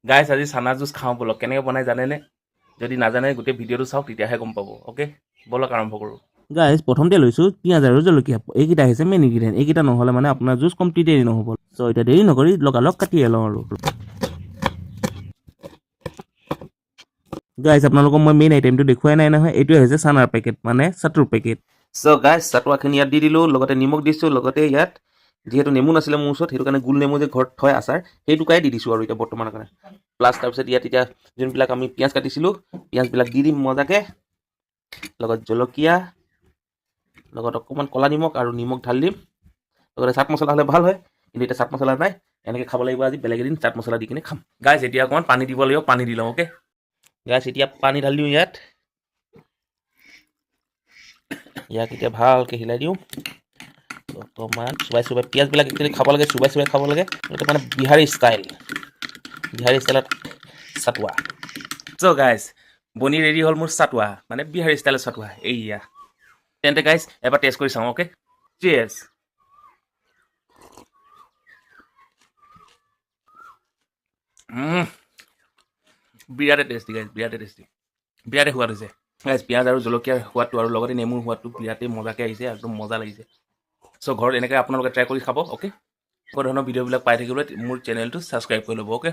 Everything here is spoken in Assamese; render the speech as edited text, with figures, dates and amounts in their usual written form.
গাইছ আজি চানা জুচ খাওঁ বলক কেনেকৈ বনাই জানেনে যদি নাজানে গোটেই ভিডিঅ'টো চাওক তেতিয়াহে গম পাব অ'কে বলক আৰম্ভ কৰোঁ গাইছ প্ৰথমতে লৈছোঁ পিঁয়াজ আৰু জলকীয়া এইকেইটা হৈছে মেইন ইনগ্ৰিডিয়েণ্ট এইকেইটা নহ'লে মানে আপোনাৰ জুচ কমপ্লিটেই নহ'ব চ' এতিয়া দেৰি নকৰি লগালগ কাটিয়ে লওঁ আৰু গাইছ আপোনালোকক মই মেইন আইটেমটো দেখুৱাই নাই নহয় এইটোৱে হৈছে চানাৰ পেকেট মানে চাটুৰ পেকেট চ' গাইছ চাটুৱাখিনি ইয়াত দি দিলোঁ লগতে নিমখ দিছোঁ লগতে ইয়াত যিহেতু নেমু নাছিলে মোৰ ওচৰত সেইটো কাৰণে গোল নেমু যে ঘৰত থয় আচাৰ সেই টুকুৰাই দি দিছোঁ আৰু এতিয়া বৰ্তমানৰ কাৰণে প্লাছ তাৰপিছত ইয়াত এতিয়া যোনবিলাক আমি পিঁয়াজ কাটিছিলোঁ পিঁয়াজবিলাক দি দিম মজাকৈ লগত জলকীয়া লগত অকণমান ক'লা নিমখ আৰু নিমখ ঢালি দিম লগতে চাট মছলা হ'লে ভাল হয় কিন্তু এতিয়া চাট মছলা নাই এনেকৈ খাব লাগিব আজি বেলেগ এদিন চাট মছলা দি কিনে খাম গাইছ এতিয়া অকণমান পানী দিব লাগিব পানী দি লওঁ অ'কে গাইছ এতিয়া পানী ঢালি দিওঁ ইয়াক এতিয়া ভালকৈ হিলাই দিওঁ অকণমান চুবাই পিঁয়াজবিলাক একচুৱেলি খাব লাগে চুবাই খাব লাগে এইটো মানে বিহাৰী ষ্টাইলত চাটুৱা চ' গাইছ বনি ৰেডি হ'ল মোৰ চাটুৱা মানে বিহাৰী ষ্টাইলত চাটুৱা এইয়া তেন্তে গাইছ এবাৰ টেষ্ট কৰি চাওঁ অ'কে চিয়েৰ্ছ বিৰাটে টেষ্টি গাইছ বিৰাটে সোৱাদ হৈছে গাইছ পিঁয়াজ আৰু জলকীয়াৰ সোৱাদটো আৰু লগতে নেমুৰ সোৱাদটো বিৰাটেই মজাকৈ আহিছে একদম মজা লাগিছে চ' ঘৰত এনেকৈ আপোনালোকে ট্ৰাই কৰি খাব অ'কে এনেকুৱা ধৰণৰ ভিডিঅ'বিলাক পাই থাকিবলৈ মোৰ চেনেলটো ছাবস্ক্ৰাইব কৰি ল'ব অ'কে